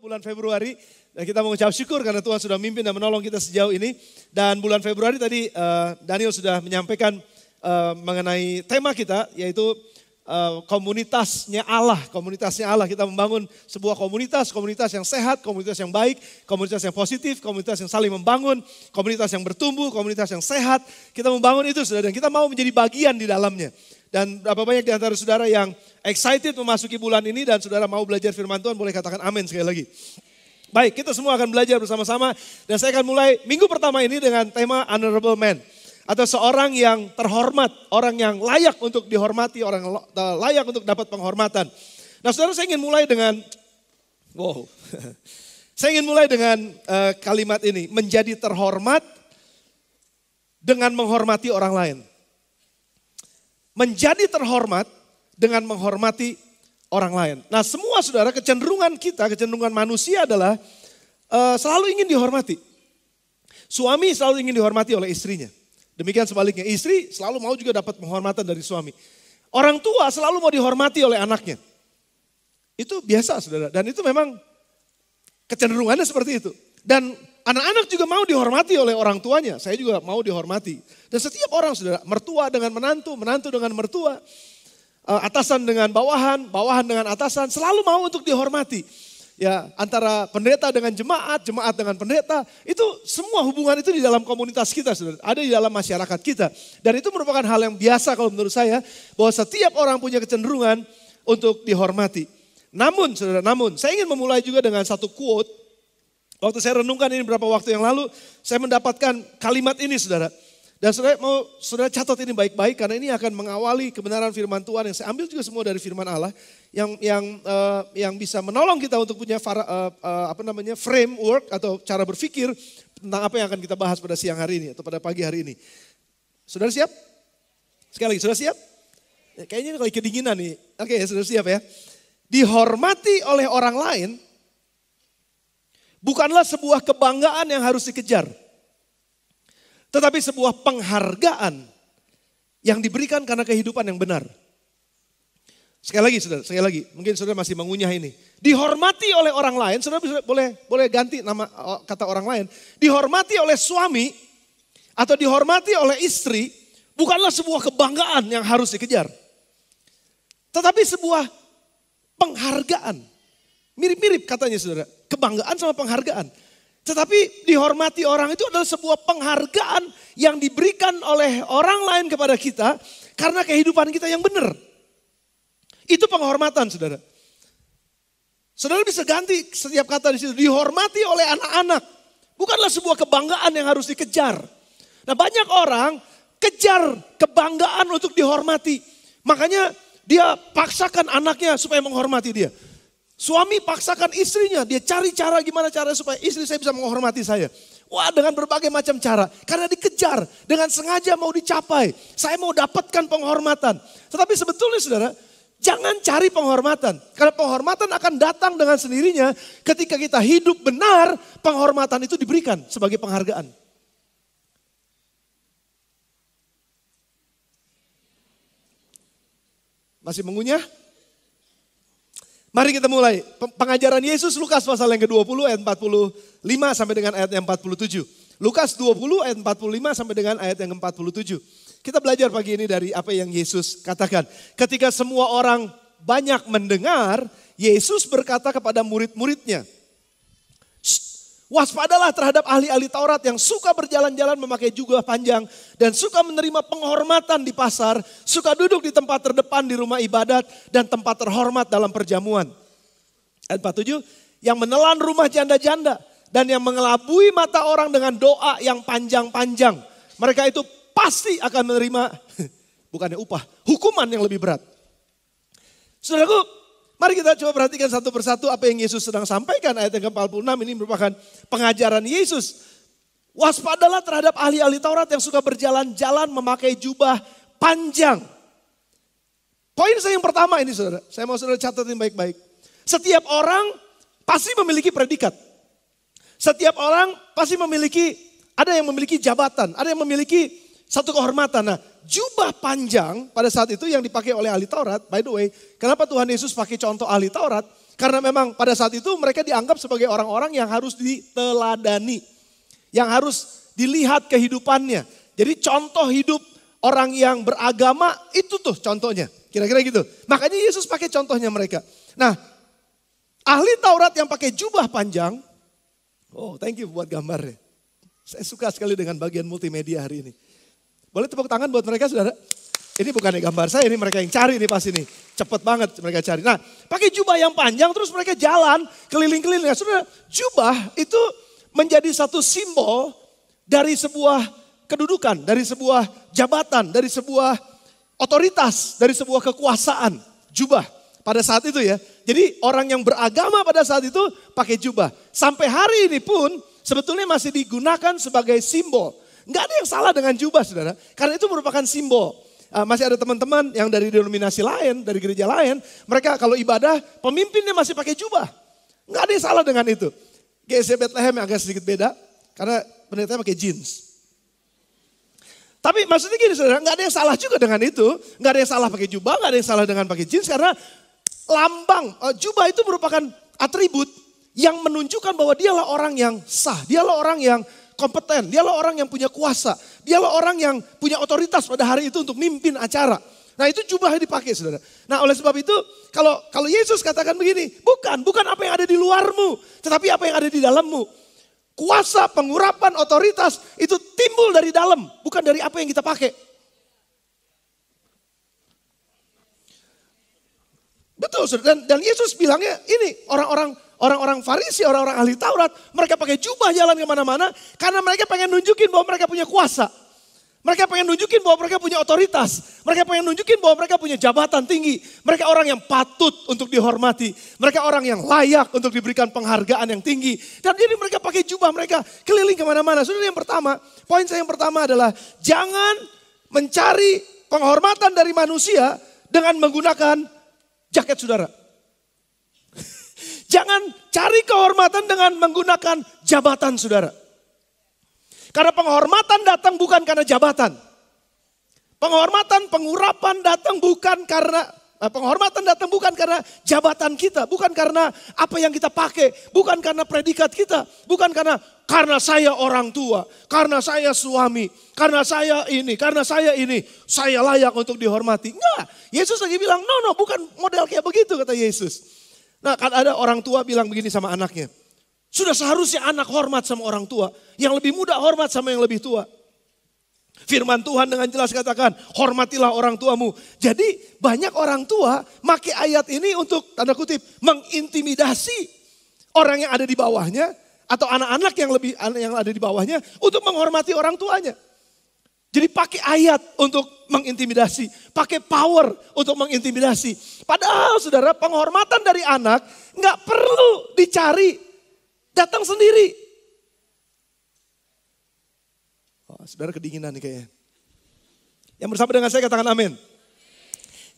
bulan Februari. Dan kita mengucap syukur karena Tuhan sudah memimpin dan menolong kita sejauh ini. Dan bulan Februari tadi Daniel sudah menyampaikan mengenai tema kita, yaitu komunitasnya Allah. Komunitasnya Allah, kita membangun sebuah komunitas yang sehat, komunitas yang baik, komunitas yang positif, komunitas yang saling membangun, komunitas yang bertumbuh, komunitas yang sehat. Kita membangun itu, saudara, dan kita mau menjadi bagian di dalamnya. Dan berapa banyak di antara saudara yang excited memasuki bulan ini dan saudara mau belajar firman Tuhan, boleh katakan amin sekali lagi. Baik, kita semua akan belajar bersama-sama dan saya akan mulai minggu pertama ini dengan tema honorable man. Atau seorang yang terhormat, orang yang layak untuk dihormati, orang yang layak untuk dapat penghormatan. Nah saudara, saya ingin mulai dengan, saya ingin mulai dengan kalimat ini, menjadi terhormat dengan menghormati orang lain. Menjadi terhormat dengan menghormati orang lain. Nah semua saudara, kecenderungan kita, kecenderungan manusia adalah selalu ingin dihormati. Suami selalu ingin dihormati oleh istrinya. Demikian sebaliknya, istri selalu mau juga dapat penghormatan dari suami. Orang tua selalu mau dihormati oleh anaknya. Itu biasa saudara, dan itu memang kecenderungannya seperti itu. Dan anak-anak juga mau dihormati oleh orang tuanya, saya juga mau dihormati. Dan setiap orang saudara, mertua dengan menantu, menantu dengan mertua, atasan dengan bawahan, bawahan dengan atasan, selalu mau untuk dihormati. Ya, antara pendeta dengan jemaat, jemaat dengan pendeta, itu semua hubungan itu di dalam komunitas kita, saudara, ada di dalam masyarakat kita. Dan itu merupakan hal yang biasa kalau menurut saya, bahwa setiap orang punya kecenderungan untuk dihormati. Namun, saudara, saya ingin memulai juga dengan satu quote. Waktu saya renungkan ini beberapa waktu yang lalu, saya mendapatkan kalimat ini, saudara. Dan saudara catat ini baik-baik karena ini akan mengawali kebenaran firman Tuhan yang saya ambil juga semua dari firman Allah yang bisa menolong kita untuk punya framework atau cara berpikir tentang apa yang akan kita bahas pada siang hari ini atau pada pagi hari ini. Saudara siap? Sekali lagi, saudara siap? Kayaknya lagi kedinginan nih. Oke, saudara siap ya. Dihormati oleh orang lain bukanlah sebuah kebanggaan yang harus dikejar. Tetapi sebuah penghargaan yang diberikan karena kehidupan yang benar. Sekali lagi saudara, sekali lagi. Mungkin saudara masih mengunyah ini. Dihormati oleh orang lain, saudara boleh ganti nama kata orang lain. Dihormati oleh suami atau dihormati oleh istri bukanlah sebuah kebanggaan yang harus dikejar. Tetapi sebuah penghargaan. Mirip-mirip katanya saudara, kebanggaan sama penghargaan. Tetapi dihormati orang itu adalah sebuah penghargaan yang diberikan oleh orang lain kepada kita karena kehidupan kita yang benar. Itu penghormatan saudara. Saudara bisa ganti setiap kata di situ. Dihormati oleh anak-anak. Bukanlah sebuah kebanggaan yang harus dikejar. Nah banyak orang kejar kebanggaan untuk dihormati. Makanya dia paksakan anaknya supaya menghormati dia. Suami paksakan istrinya, dia cari cara gimana cara supaya istri saya bisa menghormati saya. Wah dengan berbagai macam cara, karena dikejar, dengan sengaja mau dicapai. Saya mau dapatkan penghormatan. Tetapi sebetulnya saudara, jangan cari penghormatan. Karena penghormatan akan datang dengan sendirinya ketika kita hidup benar, penghormatan itu diberikan sebagai penghargaan. Masih mengunyah? Mari kita mulai pengajaran Yesus Lukas pasal yang ke-20 ayat 45 sampai dengan ayat yang 47. Lukas 20 ayat 45 sampai dengan ayat yang ke-47. Kita belajar pagi ini dari apa yang Yesus katakan. Ketika semua orang banyak mendengar, Yesus berkata kepada murid-muridnya, waspadalah terhadap ahli-ahli Taurat yang suka berjalan-jalan memakai jubah panjang dan suka menerima penghormatan di pasar, suka duduk di tempat terdepan di rumah ibadat dan tempat terhormat dalam perjamuan. Ayat 47, yang menelan rumah janda-janda dan yang mengelabui mata orang dengan doa yang panjang-panjang. Mereka itu pasti akan menerima, bukannya upah, hukuman yang lebih berat. Saudaraku, mari kita coba perhatikan satu persatu apa yang Yesus sedang sampaikan. Ayat yang ke-46 ini merupakan pengajaran Yesus. Waspadalah terhadap ahli-ahli Taurat yang suka berjalan-jalan memakai jubah panjang. Poin saya yang pertama ini saudara, saya mau saudara catatin baik-baik. Setiap orang pasti memiliki predikat. Setiap orang pasti memiliki, ada yang memiliki jabatan, ada yang memiliki satu kehormatan. Nah, jubah panjang pada saat itu yang dipakai oleh ahli Taurat, by the way, kenapa Tuhan Yesus pakai contoh ahli Taurat? Karena memang pada saat itu mereka dianggap sebagai orang-orang yang harus diteladani. Yang harus dilihat kehidupannya. Jadi contoh hidup orang yang beragama itu tuh contohnya. Kira-kira gitu. Makanya Yesus pakai contohnya mereka. Nah, ahli Taurat yang pakai jubah panjang. Oh, thank you buat gambarnya. Saya suka sekali dengan bagian multimedia hari ini. Boleh tepuk tangan buat mereka, saudara? Ini bukan gambar saya, ini mereka yang cari ini pasti nih. Cepet banget mereka cari. Nah, pakai jubah yang panjang terus mereka jalan keliling-keliling. Nah, saudara, jubah itu menjadi satu simbol dari sebuah kedudukan, dari sebuah jabatan, dari sebuah otoritas, dari sebuah kekuasaan. Jubah pada saat itu ya. Jadi orang yang beragama pada saat itu pakai jubah. Sampai hari ini pun sebetulnya masih digunakan sebagai simbol. Nggak ada yang salah dengan jubah, saudara. Karena itu merupakan simbol. Masih ada teman-teman yang dari denominasi lain, dari gereja lain. Mereka kalau ibadah, pemimpinnya masih pakai jubah. Nggak ada yang salah dengan itu. GSC Bethlehem yang agak sedikit beda. Karena pendetanya pakai jeans. Tapi maksudnya gini, saudara, nggak ada yang salah juga dengan itu. Nggak ada yang salah pakai jubah, nggak ada yang salah dengan pakai jeans. Karena lambang, jubah itu merupakan atribut yang menunjukkan bahwa dialah orang yang sah. Dialah orang yang kompeten, dialah orang yang punya kuasa. Dialah orang yang punya otoritas pada hari itu untuk mimpin acara. Nah itu jubah yang dipakai, saudara. Nah oleh sebab itu kalau Yesus katakan begini, bukan apa yang ada di luarmu, tetapi apa yang ada di dalammu. Kuasa, pengurapan, otoritas itu timbul dari dalam, bukan dari apa yang kita pakai. Betul, saudara. Dan Yesus bilangnya ini orang-orang Farisi, orang-orang ahli Taurat, mereka pakai jubah jalan kemana-mana karena mereka pengen nunjukin bahwa mereka punya kuasa. Mereka pengen nunjukin bahwa mereka punya otoritas. Mereka pengen nunjukin bahwa mereka punya jabatan tinggi. Mereka orang yang patut untuk dihormati. Mereka orang yang layak untuk diberikan penghargaan yang tinggi. Dan jadi mereka pakai jubah, mereka keliling kemana-mana. Saudara, yang pertama, poin saya yang pertama adalah jangan mencari penghormatan dari manusia dengan menggunakan jaket saudara. Jangan cari kehormatan dengan menggunakan jabatan saudara. Karena penghormatan datang bukan karena jabatan. Penghormatan, pengurapan datang bukan karena penghormatan datang bukan karena jabatan kita, bukan karena apa yang kita pakai, bukan karena predikat kita, bukan karena saya orang tua, karena saya suami, karena saya ini, saya layak untuk dihormati. Enggak, Yesus lagi bilang, no, bukan model kayak begitu kata Yesus. Nah kan ada orang tua bilang begini sama anaknya. Sudah seharusnya anak hormat sama orang tua. Yang lebih muda hormat sama yang lebih tua. Firman Tuhan dengan jelas katakan, hormatilah orang tuamu. Jadi banyak orang tua pakai ayat ini untuk tanda kutip mengintimidasi orang yang ada di bawahnya. Atau anak-anak yang ada di bawahnya untuk menghormati orang tuanya. Jadi pakai ayat untuk mengintimidasi. Pakai power untuk mengintimidasi. Padahal saudara, penghormatan dari anak gak perlu dicari. Datang sendiri. Oh, saudara kedinginan nih kayaknya. Yang bersama dengan saya katakan amin.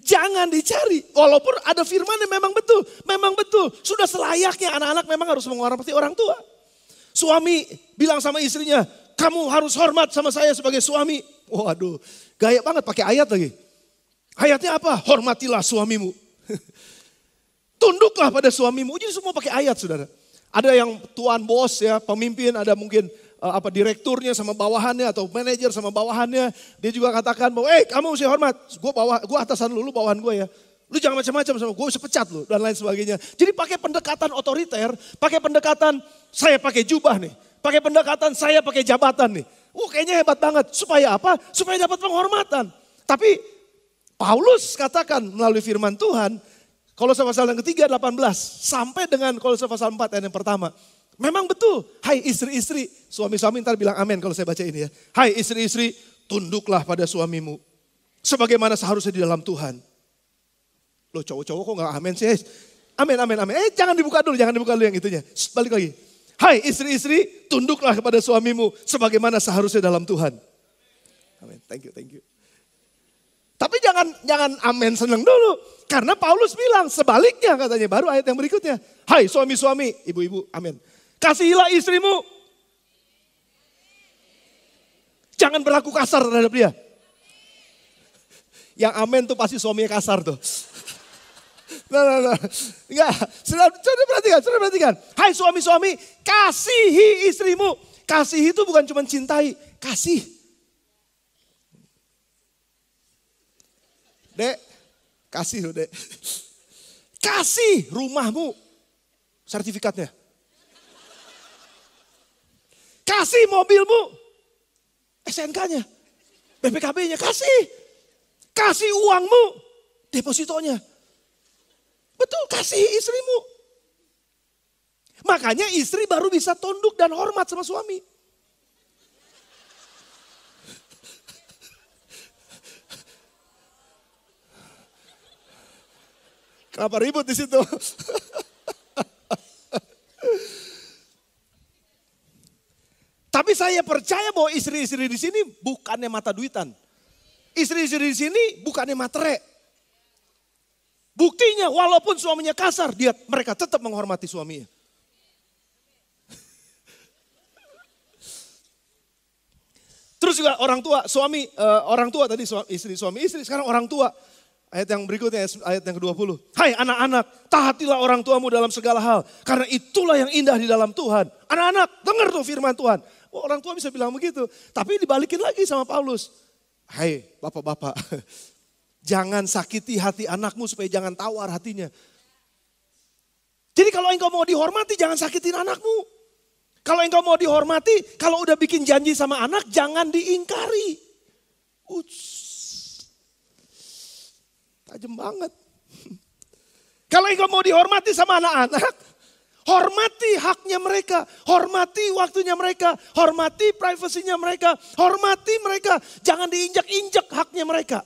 Jangan dicari. Walaupun ada firman yang memang betul. Memang betul. Sudah selayaknya anak-anak memang harus menghormati orang tua. Suami bilang sama istrinya, kamu harus hormat sama saya sebagai suami. Waduh, gaya banget pakai ayat lagi. Ayatnya apa? Hormatilah suamimu. Tunduklah pada suamimu. Jadi semua pakai ayat saudara. Ada yang tuan bos ya, pemimpin, ada mungkin direkturnya sama bawahannya atau manajer sama bawahannya. Dia juga katakan bahwa, kamu mesti hormat. Gue atasan lu bawahan gue ya. Lu jangan macam-macam sama gue, bisa pecat lu dan lain sebagainya. Jadi pakai pendekatan otoriter, pakai pendekatan saya pakai jubah nih. Pakai pendekatan saya pakai jabatan nih. Kayaknya hebat banget. Supaya apa? Supaya dapat penghormatan. Tapi Paulus katakan melalui firman Tuhan, Kolose pasal yang ketiga 18 sampai dengan Kolose pasal 4 ayat yang pertama. Memang betul, hai istri-istri, suami-suami ntar bilang amin kalau saya baca ini ya. Hai istri-istri, tunduklah pada suamimu. Sebagaimana seharusnya di dalam Tuhan. Loh cowok-cowok kok gak amin sih? Amin. Jangan dibuka dulu yang itunya. Balik lagi. Hai istri-istri, tunduklah kepada suamimu. Sebagaimana seharusnya dalam Tuhan. Amin, thank you. Tapi jangan amin seneng dulu. Karena Paulus bilang sebaliknya katanya. Baru ayat yang berikutnya. Hai suami-suami, ibu-ibu, amin. Kasihilah istrimu. Jangan berlaku kasar terhadap dia. Yang amin tuh pasti suaminya kasar tuh. Nah. Enggak, sudah perhatikan. Hai suami-suami, kasihi istrimu. Kasih itu bukan cuma cintai, kasih. Dek, kasih loh dek. Kasih rumahmu, sertifikatnya. Kasih mobilmu, SNK-nya, BPKB-nya, kasih. Kasih uangmu, depositonya. Betul, kasih istrimu. Makanya istri baru bisa tunduk dan hormat sama suami. Kenapa ribut di situ? Tapi saya percaya bahwa istri-istri di sini bukannya mata duitan. Istri-istri di sini bukannya materai. Buktinya walaupun suaminya kasar, mereka tetap menghormati suaminya. Terus juga orang tua tadi suami istri, sekarang orang tua. Ayat yang berikutnya, ayat yang ke-20. Hai anak-anak, taatilah orang tuamu dalam segala hal. Karena itulah yang indah di dalam Tuhan. Anak-anak, dengar tuh firman Tuhan. Oh, orang tua bisa bilang begitu. Tapi dibalikin lagi sama Paulus. Hai bapak-bapak, jangan sakiti hati anakmu supaya jangan tawar hatinya. Jadi kalau engkau mau dihormati, jangan sakitin anakmu. Kalau engkau mau dihormati, kalau udah bikin janji sama anak, jangan diingkari. Tajam banget. Kalau engkau mau dihormati sama anak-anak, hormati haknya mereka, hormati waktunya mereka, hormati privasinya mereka, hormati mereka. Jangan diinjak-injak haknya mereka.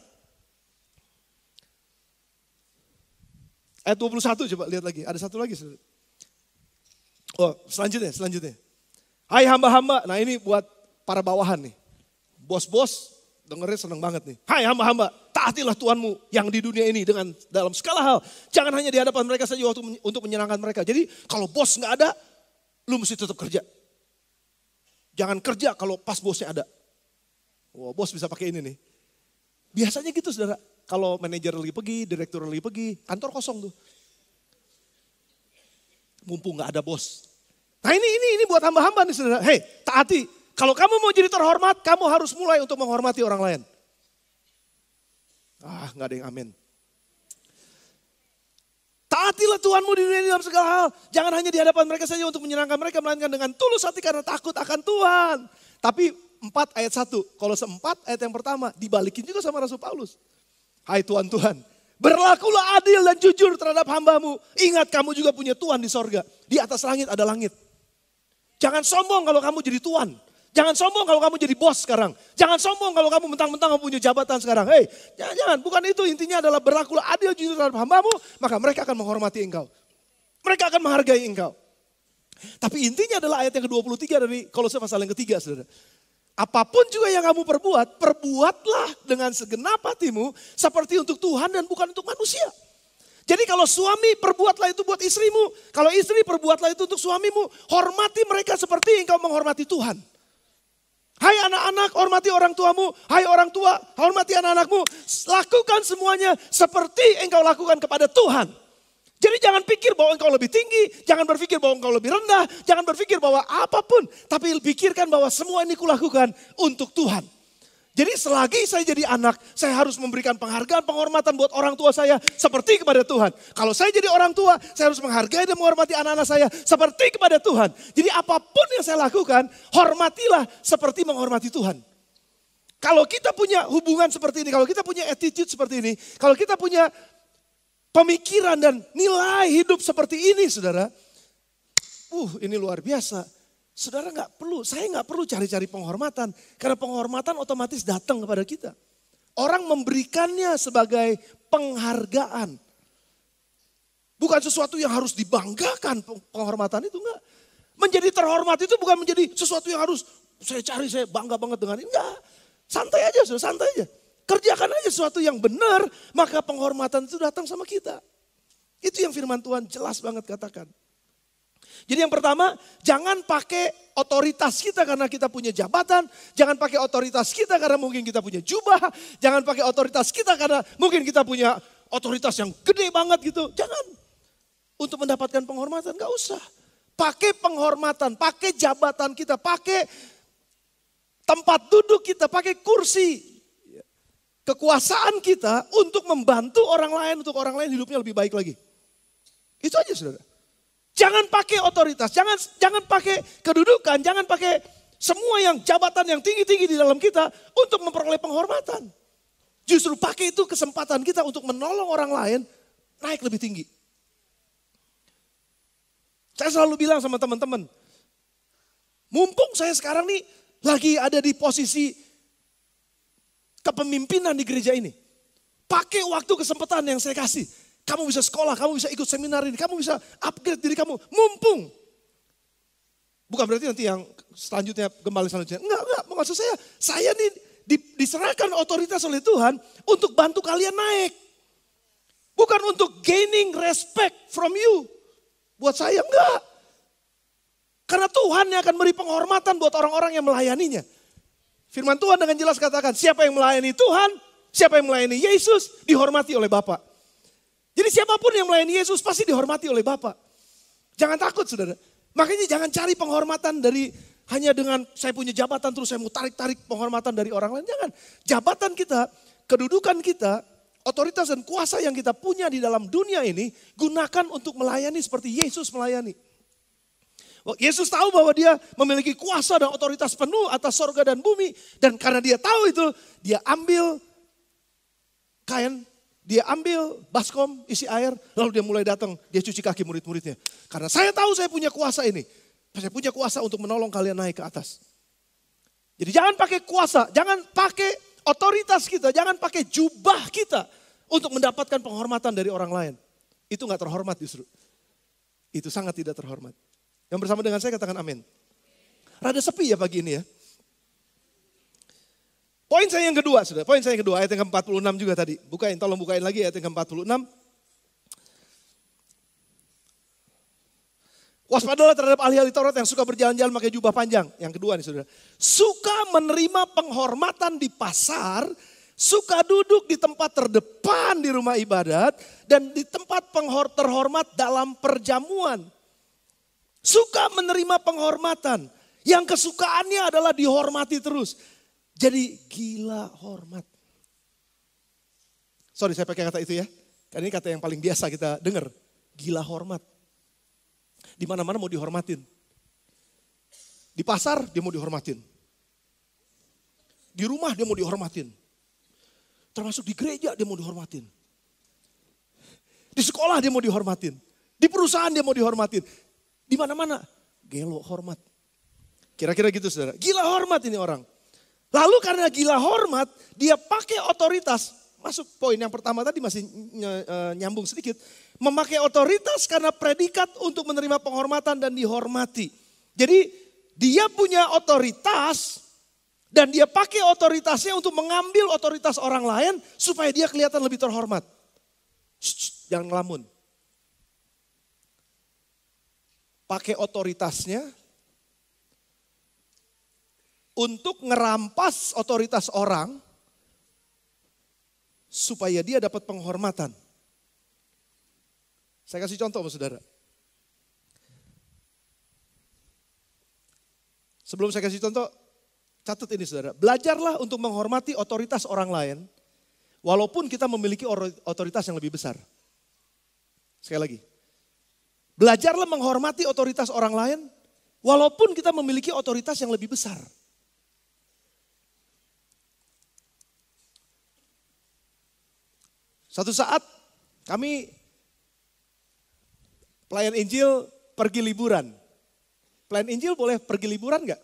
Ayat 21 coba lihat lagi, ada satu lagi. Oh selanjutnya. Hai hamba-hamba, nah ini buat para bawahan nih. Bos-bos dengernya seneng banget nih. Hai hamba-hamba, taatilah Tuhanmu yang di dunia ini dengan dalam segala hal. Jangan hanya di hadapan mereka saja untuk menyenangkan mereka. Jadi kalau bos gak ada, lu mesti tetap kerja. Jangan kerja kalau pas bosnya ada. Wah, bos bisa pakai ini nih. Biasanya gitu saudara. Kalau manajer lagi pergi, direktur lagi pergi, kantor kosong tuh. Mumpung gak ada bos. Nah ini buat hamba-hamba nih saudara. Hei, taati. Kalau kamu mau jadi terhormat, kamu harus mulai untuk menghormati orang lain. Gak ada yang amin. Taatilah Tuhanmu di dunia dalam segala hal. Jangan hanya di hadapan mereka saja untuk menyenangkan mereka, melainkan dengan tulus hati karena takut akan Tuhan. Tapi 4 ayat 1, Kolose 4 ayat yang pertama dibalikin juga sama Rasul Paulus. Hai Tuhan, berlakulah adil dan jujur terhadap hambamu. Ingat kamu juga punya Tuhan di sorga. Di atas langit ada langit. Jangan sombong kalau kamu jadi Tuhan. Jangan sombong kalau kamu jadi bos sekarang. Jangan sombong kalau kamu mentang-mentang punya jabatan sekarang. Hei, jangan. Bukan itu, intinya adalah berlakulah adil jujur terhadap hambamu. Maka mereka akan menghormati engkau. Mereka akan menghargai engkau. Tapi intinya adalah ayat yang ke-23 dari Kolose pasal yang ketiga, saudara. Apapun juga yang kamu perbuatlah dengan segenap hatimu seperti untuk Tuhan dan bukan untuk manusia. Jadi kalau suami perbuatlah itu buat istrimu. Kalau istri perbuatlah itu untuk suamimu. Hormati mereka seperti engkau menghormati Tuhan. Hai anak-anak, hormati orang tuamu. Hai orang tua, hormati anak-anakmu. Lakukan semuanya seperti engkau lakukan kepada Tuhan. Jadi jangan pikir bahwa engkau lebih tinggi. Jangan berpikir bahwa engkau lebih rendah. Jangan berpikir bahwa apapun. Tapi pikirkan bahwa semua ini kulakukan untuk Tuhan. Jadi selagi saya jadi anak, saya harus memberikan penghargaan, penghormatan buat orang tua saya seperti kepada Tuhan. Kalau saya jadi orang tua, saya harus menghargai dan menghormati anak-anak saya seperti kepada Tuhan. Jadi apapun yang saya lakukan, hormatilah seperti menghormati Tuhan. Kalau kita punya hubungan seperti ini, kalau kita punya attitude seperti ini, kalau kita punya pemikiran dan nilai hidup seperti ini, saudara. Ini luar biasa. Saudara saya nggak perlu cari-cari penghormatan. Karena penghormatan otomatis datang kepada kita. Orang memberikannya sebagai penghargaan. Bukan sesuatu yang harus dibanggakan, penghormatan itu enggak. Menjadi terhormat itu bukan menjadi sesuatu yang harus saya bangga banget dengan ini. Enggak, santai aja, santai aja. Kerjakan aja sesuatu yang benar, maka penghormatan itu datang sama kita. Itu yang firman Tuhan jelas banget katakan. Jadi yang pertama, jangan pakai otoritas kita karena kita punya jabatan. Jangan pakai otoritas kita karena mungkin kita punya jubah. Jangan pakai otoritas kita karena mungkin kita punya otoritas yang gede banget gitu. Jangan. Untuk mendapatkan penghormatan, gak usah. Pakai penghormatan, pakai jabatan kita, pakai tempat duduk kita, pakai kursi. Kekuasaan kita untuk membantu orang lain, untuk orang lain hidupnya lebih baik lagi. Itu aja saudara. Jangan pakai otoritas, jangan pakai kedudukan, jangan pakai semua yang jabatan yang tinggi-tinggi di dalam kita untuk memperoleh penghormatan. Justru pakai itu kesempatan kita untuk menolong orang lain naik lebih tinggi. Saya selalu bilang sama teman-teman, mumpung saya sekarang nih lagi ada di posisi kepemimpinan di gereja ini. Pakai waktu kesempatan yang saya kasih. Kamu bisa sekolah, kamu bisa ikut seminar ini, kamu bisa upgrade diri kamu. Mumpung. Bukan berarti nanti yang selanjutnya kembali selanjutnya. Enggak. Maksud saya nih diserahkan otoritas oleh Tuhan untuk bantu kalian naik. Bukan untuk gaining respect from you. Buat saya enggak. Karena Tuhan yang akan beri penghormatan buat orang-orang yang melayaninya. Firman Tuhan dengan jelas katakan, siapa yang melayani Tuhan, siapa yang melayani Yesus, dihormati oleh Bapa. Jadi siapapun yang melayani Yesus pasti dihormati oleh Bapa. Jangan takut saudara. Makanya jangan cari penghormatan dari hanya dengan saya punya jabatan terus saya mau tarik-tarik penghormatan dari orang lain. Jangan. Jabatan kita, kedudukan kita, otoritas dan kuasa yang kita punya di dalam dunia ini gunakan untuk melayani seperti Yesus melayani. Yesus tahu bahwa dia memiliki kuasa dan otoritas penuh atas sorga dan bumi. Dan karena dia tahu itu, dia ambil kain, dia ambil baskom isi air, lalu dia mulai datang, dia cuci kaki murid-muridnya. Karena saya tahu saya punya kuasa ini. Saya punya kuasa untuk menolong kalian naik ke atas. Jadi jangan pakai kuasa, jangan pakai otoritas kita, jangan pakai jubah kita untuk mendapatkan penghormatan dari orang lain. Itu gak terhormat justru. Itu sangat tidak terhormat. Yang bersama dengan saya katakan amin. Rada sepi ya pagi ini ya. Poin saya yang kedua, sudah. Poin saya yang kedua, ayat yang ke-46 juga tadi. Tolong bukain lagi ayat yang ke-46. Waspadalah terhadap ahli-ahli Taurat yang suka berjalan-jalan pakai jubah panjang. Yang kedua nih saudara. Suka menerima penghormatan di pasar, suka duduk di tempat terdepan di rumah ibadat, dan di tempat terhormat dalam perjamuan. Suka menerima penghormatan. Yang kesukaannya adalah dihormati terus. Jadi gila hormat. Sorry saya pakai kata itu ya. Karena ini kata yang paling biasa kita dengar. Gila hormat. Di mana-mana mau dihormatin. Di pasar dia mau dihormatin. Di rumah dia mau dihormatin. Termasuk di gereja dia mau dihormatin. Di sekolah dia mau dihormatin. Di perusahaan dia mau dihormatin. Di mana-mana gelo hormat. Kira-kira gitu saudara. Gila hormat ini orang. Lalu karena gila hormat, dia pakai otoritas. Masuk poin yang pertama tadi masih nyambung sedikit. Memakai otoritas karena predikat untuk menerima penghormatan dan dihormati. Jadi dia punya otoritas dan dia pakai otoritasnya untuk mengambil otoritas orang lain supaya dia kelihatan lebih terhormat. Jangan ngelamun. Pakai otoritasnya untuk ngerampas otoritas orang supaya dia dapat penghormatan. Saya kasih contoh sama saudara. Sebelum saya kasih contoh, catat ini saudara. Belajarlah untuk menghormati otoritas orang lain walaupun kita memiliki otoritas yang lebih besar. Sekali lagi. Belajarlah menghormati otoritas orang lain walaupun kita memiliki otoritas yang lebih besar. Satu saat kami pelayan Injil pergi liburan. Pelayan Injil boleh pergi liburan gak?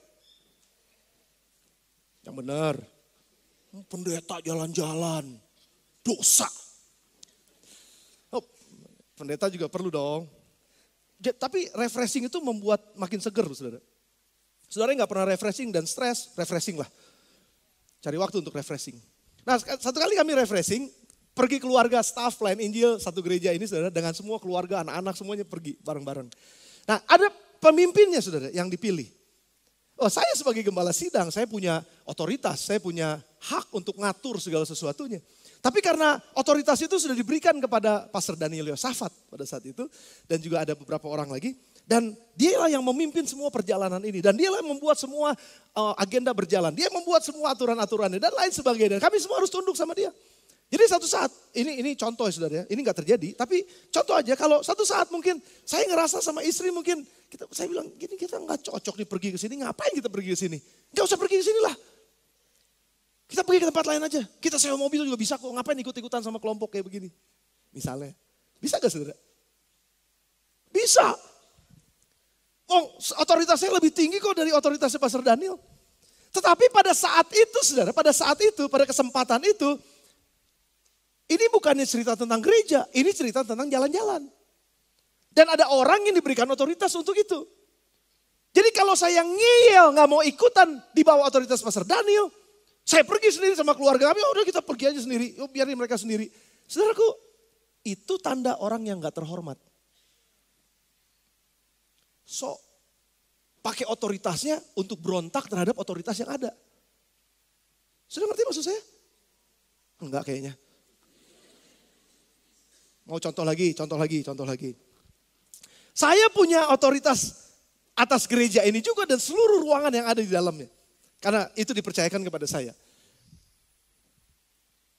Yang benar. Pendeta jalan-jalan. Dosa. Oh, pendeta juga perlu dong. Tapi refreshing itu membuat makin seger saudara. Saudara yang gak pernah refreshing dan stres, refreshing lah. Cari waktu untuk refreshing. Nah satu kali kami refreshing, pergi keluarga staff pelayan Injil satu gereja ini saudara. Dengan semua keluarga, anak-anak semuanya pergi bareng-bareng. Nah ada pemimpinnya saudara yang dipilih. Oh saya sebagai gembala sidang, saya punya otoritas, saya punya hak untuk ngatur segala sesuatunya. Tapi karena otoritas itu sudah diberikan kepada Pastor Daniel Yosafat pada saat itu. Dan juga ada beberapa orang lagi. Dan dialah yang memimpin semua perjalanan ini. Dan dialah yang membuat semua agenda berjalan. Dia membuat semua aturan-aturannya dan lain sebagainya. Kami semua harus tunduk sama dia. Jadi satu saat, ini contoh ya saudara ya, ini gak terjadi. Tapi contoh aja kalau satu saat mungkin saya ngerasa sama istri mungkin, saya bilang gini kita gak cocok nih pergi ke sini, ngapain kita pergi ke sini? Gak usah pergi ke sini lah. Kita pergi ke tempat lain aja. Kita sewa mobil juga bisa kok, ngapain ikut-ikutan sama kelompok kayak begini. Misalnya, bisa gak saudara? Bisa. Oh, otoritasnya lebih tinggi kok dari otoritasnya Pastor Daniel. Tetapi pada saat itu saudara, pada kesempatan itu, ini bukannya cerita tentang gereja, ini cerita tentang jalan-jalan. Dan ada orang yang diberikan otoritas untuk itu. Jadi kalau saya ngeyel gak mau ikutan di bawah otoritas Pastor Daniel, saya pergi sendiri sama keluarga kami, udah kita pergi aja sendiri, biarin mereka sendiri. Saudaraku, itu tanda orang yang gak terhormat. So, pakai otoritasnya untuk berontak terhadap otoritas yang ada. Sudah ngerti maksud saya? Enggak kayaknya. Mau contoh lagi. Saya punya otoritas atas gereja ini juga dan seluruh ruangan yang ada di dalamnya. Karena itu dipercayakan kepada saya.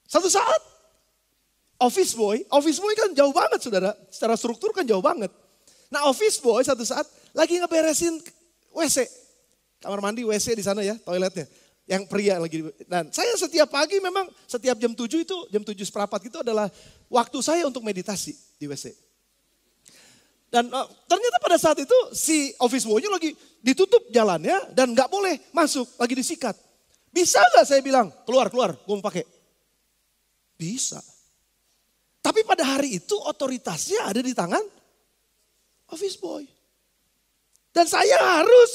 Satu saat, office boy kan jauh banget saudara. Secara struktur kan jauh banget. Nah office boy satu saat lagi ngeberesin WC. Kamar mandi WC di sana ya, toiletnya. Yang pria lagi. Dan saya setiap pagi memang setiap jam 7 itu, jam 7:15 itu adalah waktu saya untuk meditasi di WC. Dan ternyata pada saat itu si office boy-nya lagi ditutup jalannya dan gak boleh masuk, lagi disikat. Bisa gak saya bilang, keluar, gue mau pakai. Bisa. Tapi pada hari itu otoritasnya ada di tangan office boy. Dan saya harus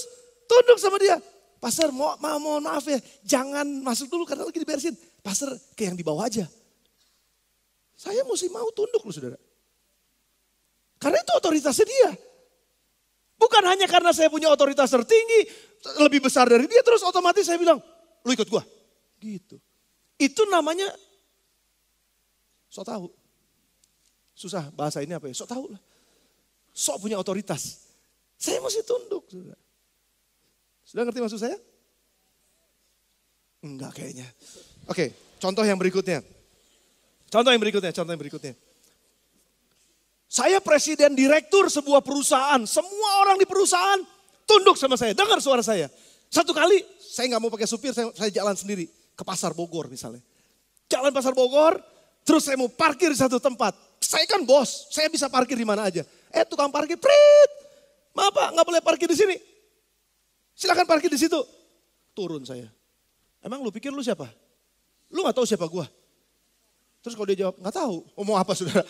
tunduk sama dia. Pastor mohon maaf ya, jangan masuk dulu karena lagi diberesin. Pastor ke yang di bawah aja. Saya mesti mau tunduk loh saudara. Karena itu otoritasnya dia. Bukan hanya karena saya punya otoritas tertinggi, lebih besar dari dia, terus otomatis saya bilang, lu ikut gua. Gitu. Itu namanya sok tahu. Susah bahasa ini apa ya, sok tahu lah. Sok punya otoritas. Saya mesti tunduk saudara. Sudah ngerti maksud saya? Enggak kayaknya. Oke, contoh yang berikutnya. Saya presiden direktur sebuah perusahaan. Semua orang di perusahaan tunduk sama saya. Dengar suara saya. Satu kali saya gak mau pakai supir, saya jalan sendiri. Ke Pasar Bogor misalnya. Jalan Pasar Bogor, terus saya mau parkir di satu tempat. Saya kan bos, saya bisa parkir di mana aja. Tukang parkir, prit. Maaf Pak, gak boleh parkir di sini. Silakan parkir di situ. Turun saya. Emang lu pikir lu siapa? Lu gak tahu siapa gua? Terus kalau dia jawab, gak tahu. Mau apa saudara?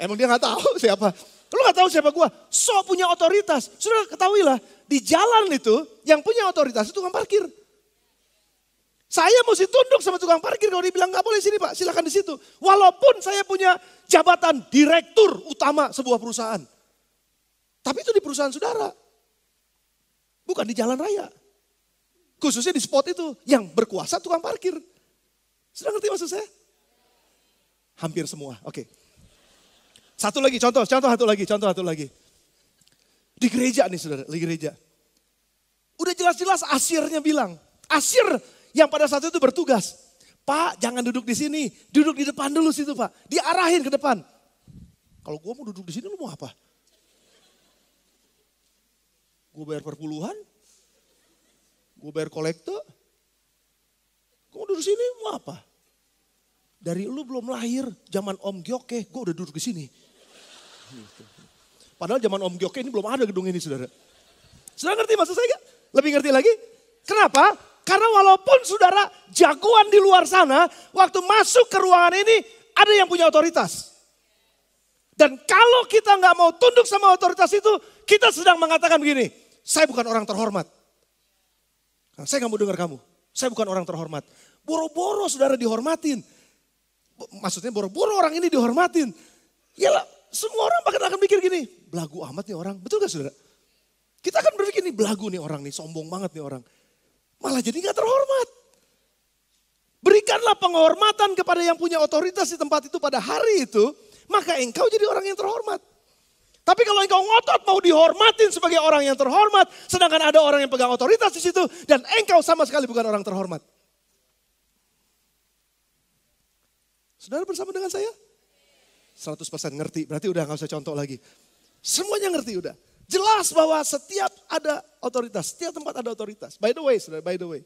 Emang dia gak tahu siapa? Lu gak tahu siapa gua? So punya otoritas. Saudara ketahuilah, di jalan itu yang punya otoritas itu tukang parkir. Saya mesti tunduk sama tukang parkir kalau dia bilang gak boleh sini Pak, silakan di situ. Walaupun saya punya jabatan direktur utama sebuah perusahaan. Tapi itu di perusahaan saudara. Bukan di jalan raya. Khususnya di spot itu yang berkuasa tukang parkir. Sudah ngerti maksud saya? Hampir semua, oke. Satu lagi, contoh satu lagi. Di gereja nih saudara, di gereja. Udah jelas-jelas Asyirnya bilang. Asyir yang pada saat itu bertugas. Pak jangan duduk di sini, duduk di depan dulu situ Pak. Diarahin ke depan. Kalau gue mau duduk di sini lu mau apa? Gue bayar perpuluhan, gue bayar kolektor, gue duduk sini mau apa? Dari lu belum lahir, zaman Om Gyoke, gue udah duduk di sini. Padahal zaman Om Gyoke ini belum ada gedung ini saudara. Saudara ngerti maksud saya gak? Lebih ngerti lagi? Kenapa? Karena walaupun saudara jagoan di luar sana, waktu masuk ke ruangan ini ada yang punya otoritas. Dan kalau kita gak mau tunduk sama otoritas itu, kita sedang mengatakan begini, saya bukan orang terhormat. Saya gak mau dengar kamu, saya bukan orang terhormat. Boro-boro saudara dihormatin. Maksudnya boro-boro orang ini dihormatin. Yalah, semua orang akan mikir gini, belagu amat nih orang, betul gak saudara? Kita akan berpikir nih belagu nih orang nih, sombong banget nih orang. Malah jadi gak terhormat. Berikanlah penghormatan kepada yang punya otoritas di tempat itu pada hari itu, maka engkau jadi orang yang terhormat. Tapi kalau engkau ngotot mau dihormatin sebagai orang yang terhormat, sedangkan ada orang yang pegang otoritas di situ, dan engkau sama sekali bukan orang terhormat. Saudara bersama dengan saya? 100% ngerti, berarti udah gak usah contoh lagi. Semuanya ngerti udah. Jelas bahwa setiap ada otoritas, setiap tempat ada otoritas. By the way, saudara, by the way.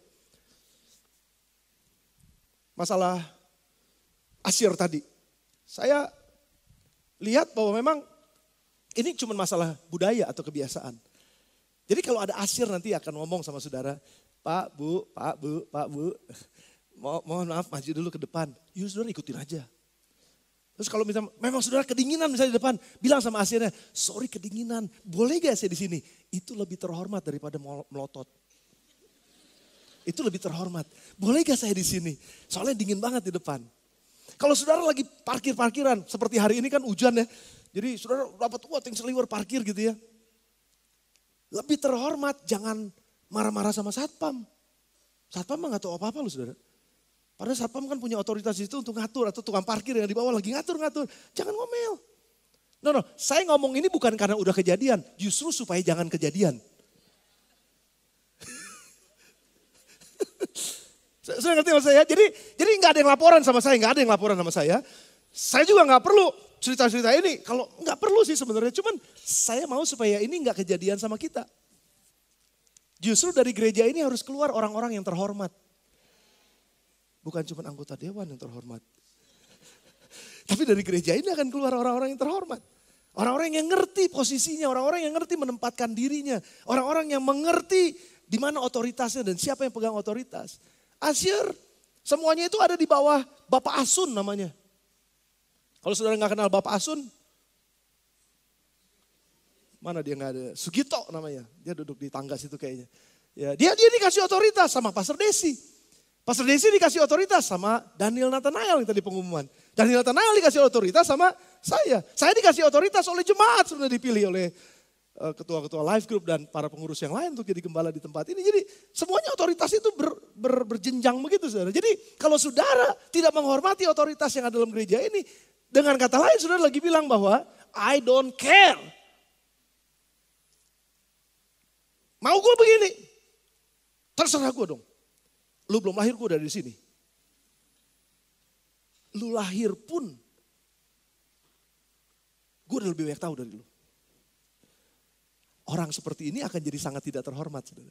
Masalah Asyir tadi. Saya lihat bahwa memang ini cuma masalah budaya atau kebiasaan. Jadi kalau ada Asyir nanti akan ngomong sama saudara, Pak, Bu, mohon maaf maju dulu ke depan. Yuk saudara ikutin aja. Terus kalau misalnya memang saudara kedinginan misalnya di depan, bilang sama Asyirnya, sorry kedinginan, boleh gak saya di sini? Itu lebih terhormat daripada melotot. Itu lebih terhormat. Boleh gak saya di sini? Soalnya dingin banget di depan. Kalau saudara lagi parkiran, seperti hari ini kan hujan ya. Jadi saudara dapat ting seliwer parkir gitu ya. Lebih terhormat, jangan marah-marah sama satpam. Satpam mah gak tahu apa-apa loh saudara. Padahal satpam kan punya otoritas itu untuk ngatur, atau tukang parkir yang di bawah lagi ngatur-ngatur. Jangan ngomel. No, saya ngomong ini bukan karena udah kejadian, justru supaya jangan kejadian. Saya ngerti maksud saya? Jadi nggak ada yang laporan sama saya, nggak ada yang laporan sama saya. Saya juga nggak perlu cerita-cerita ini. Kalau nggak perlu sih sebenarnya, cuman saya mau supaya ini nggak kejadian sama kita. Justru dari gereja ini harus keluar orang-orang yang terhormat. Bukan cuma anggota dewan yang terhormat. Tapi dari gereja ini akan keluar orang-orang yang terhormat. Orang-orang yang ngerti posisinya, orang-orang yang ngerti menempatkan dirinya. Orang-orang yang mengerti di mana otoritasnya dan siapa yang pegang otoritas. Asyir, semuanya itu ada di bawah Bapak Asun namanya. Kalau saudara nggak kenal Bapak Asun, mana dia nggak ada? Sugito namanya, dia duduk di tangga situ kayaknya. Ya, dia dikasih otoritas sama Pastor Desi. Pastor Desi dikasih otoritas sama Daniel Nathanael yang tadi pengumuman. Daniel Nathanael dikasih otoritas sama saya. Saya dikasih otoritas oleh jemaat sudah dipilih oleh ketua-ketua life group dan para pengurus yang lain untuk jadi gembala di tempat ini. Jadi semuanya otoritas itu berjenjang begitu saudara. Jadi kalau saudara tidak menghormati otoritas yang ada dalam gereja ini, dengan kata lain saudara lagi bilang bahwa I don't care. Mau gue begini, terserah gue dong. Lu belum lahir gue udah di sini. Lu lahir pun, gue udah lebih banyak tahu dari lu. Orang seperti ini akan jadi sangat tidak terhormat. Saudara.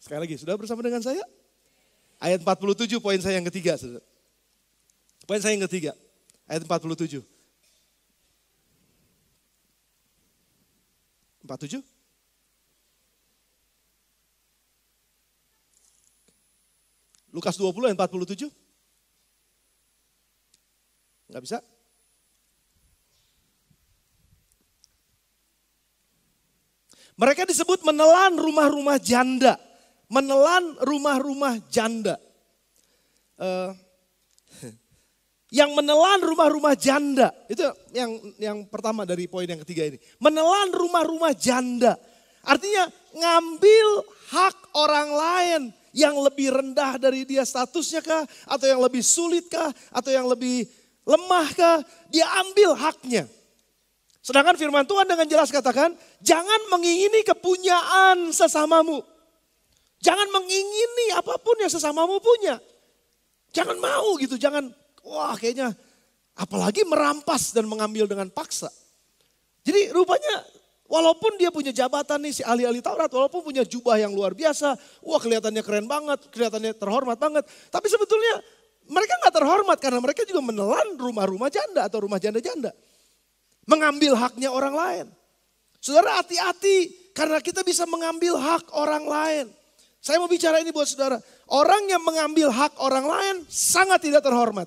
Sekali lagi, sudah bersama dengan saya? Ayat 47 poin saya yang ketiga. Saudara. Poin saya yang ketiga, ayat 47. 47? Lukas 20 ayat 47? Enggak bisa? Mereka disebut menelan rumah-rumah janda. Menelan rumah-rumah janda. Yang menelan rumah-rumah janda. Itu yang pertama dari poin yang ketiga ini. Menelan rumah-rumah janda. Artinya ngambil hak orang lain yang lebih rendah dari dia statusnya kah? Atau yang lebih sulit kah? Atau yang lebih lemah kah? Dia ambil haknya. Sedangkan firman Tuhan dengan jelas katakan, jangan mengingini kepunyaan sesamamu. Jangan mengingini apapun yang sesamamu punya. Jangan mau gitu, jangan, wah kayaknya apalagi merampas dan mengambil dengan paksa. Jadi rupanya walaupun dia punya jabatan nih si ahli-ahli Taurat, walaupun punya jubah yang luar biasa, wah kelihatannya keren banget, kelihatannya terhormat banget. Tapi sebetulnya mereka gak terhormat karena mereka juga menelan rumah-rumah janda atau rumah janda-janda. Mengambil haknya orang lain. Saudara hati-hati karena kita bisa mengambil hak orang lain. Saya mau bicara ini buat saudara. Orang yang mengambil hak orang lain sangat tidak terhormat.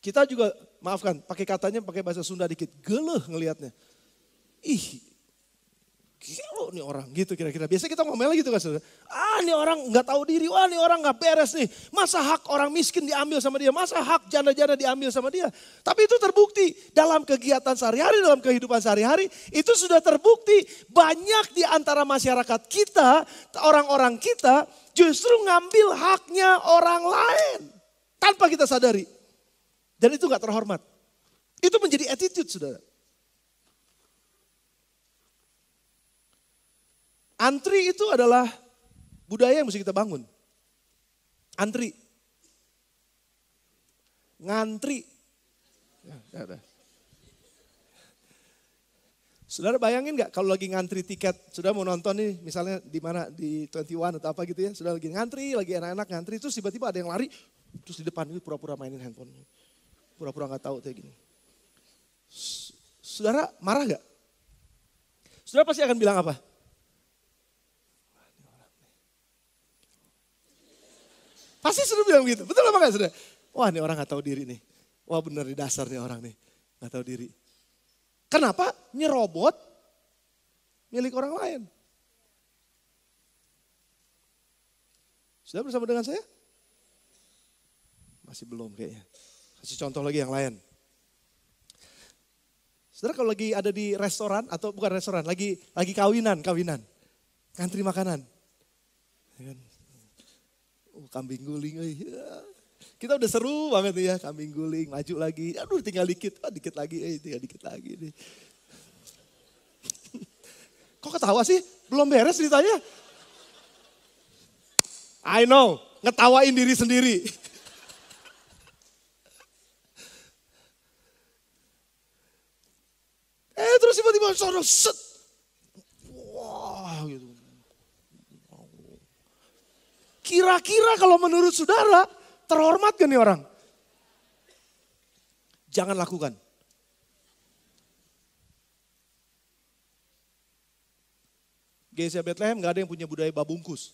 Kita juga, maafkan, pakai katanya pakai bahasa Sunda dikit. Geleh ngelihatnya. Ih, gelo nih orang gitu kira-kira. Biasanya kita ngomel gitu kan saudara. Nih orang nggak tahu diri, nih orang nggak beres nih. Masa hak orang miskin diambil sama dia, masa hak janda-janda diambil sama dia. Tapi itu terbukti dalam kegiatan sehari-hari, dalam kehidupan sehari-hari. Itu sudah terbukti banyak di antara masyarakat kita, orang-orang kita justru ngambil haknya orang lain. Tanpa kita sadari. Dan itu nggak terhormat. Itu menjadi attitude saudara. Antri itu adalah budaya yang mesti kita bangun. Antri. Ngantri. Saudara bayangin gak kalau lagi ngantri tiket, saudara mau nonton nih misalnya di mana di 21 atau apa gitu ya. Saudara lagi ngantri, lagi enak-enak ngantri, terus tiba-tiba ada yang lari, terus di depan itu pura-pura mainin handphone. Pura-pura gak tahu kayak gini. Saudara marah gak? Saudara pasti akan bilang apa? Pasti sudah bilang begitu. Betul apa enggak saudara? Wah ini orang gak tahu diri nih. Wah benar di dasar nih orang nih. Gak tahu diri. Kenapa? Nyerobot milik orang lain. Sudah bersama dengan saya? Masih belum kayaknya. Kasih contoh lagi yang lain. Saudara kalau lagi ada di restoran atau bukan restoran, lagi kawinan. Ngantri makanan. Ya kan? Kambing guling, kita udah seru banget nih ya, kambing guling, maju lagi, aduh tinggal dikit, dikit lagi nih. Kok ketawa sih? Belum beres ceritanya? I know, ngetawain diri sendiri. Terus tiba-tiba sono set, wah gitu. Kira-kira kalau menurut saudara, terhormat gak nih orang? Jangan lakukan. GSA Bethlehem gak ada yang punya budaya babungkus.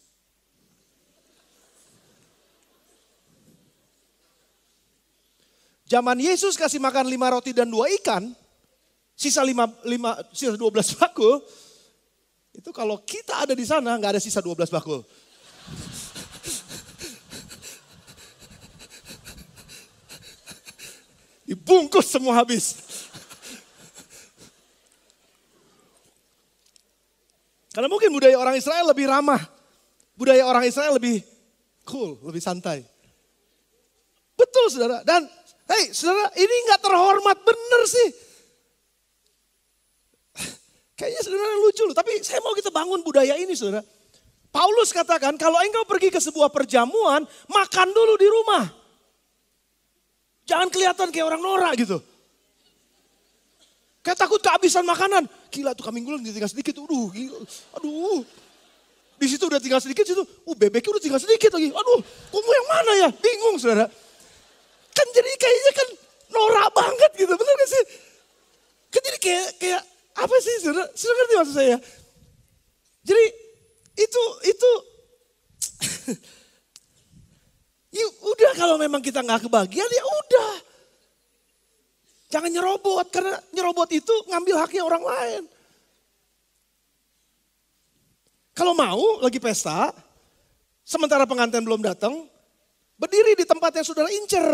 Zaman Yesus kasih makan 5 roti dan 2 ikan, sisa 12 bakul, itu kalau kita ada di sana gak ada sisa 12 bakul. Dibungkus semua habis. Karena mungkin budaya orang Israel lebih ramah. Budaya orang Israel lebih cool, lebih santai. Betul saudara. Dan saudara ini gak terhormat bener sih. Kayaknya saudara lucu loh. Tapi saya mau kita bangun budaya ini saudara. Paulus katakan kalau engkau pergi ke sebuah perjamuan, makan dulu di rumah. Jangan kelihatan kayak orang norak gitu. Kayak takut kehabisan makanan. Gila tuh kambing guling tinggal sedikit. Aduh. Di situ udah tinggal sedikit, situ bebeknya udah tinggal sedikit lagi. Aduh, kamu yang mana ya? Bingung saudara. Kan jadi kayaknya kan norak banget gitu, benar gak sih? Kan jadi kayak apa sih saudara? Saudara ngerti maksud saya? Jadi itu ya udah kalau memang kita gak kebagian ya udah. Jangan nyerobot, karena nyerobot itu ngambil haknya orang lain. Kalau mau lagi pesta, sementara pengantin belum datang, berdiri di tempat yang saudara incer.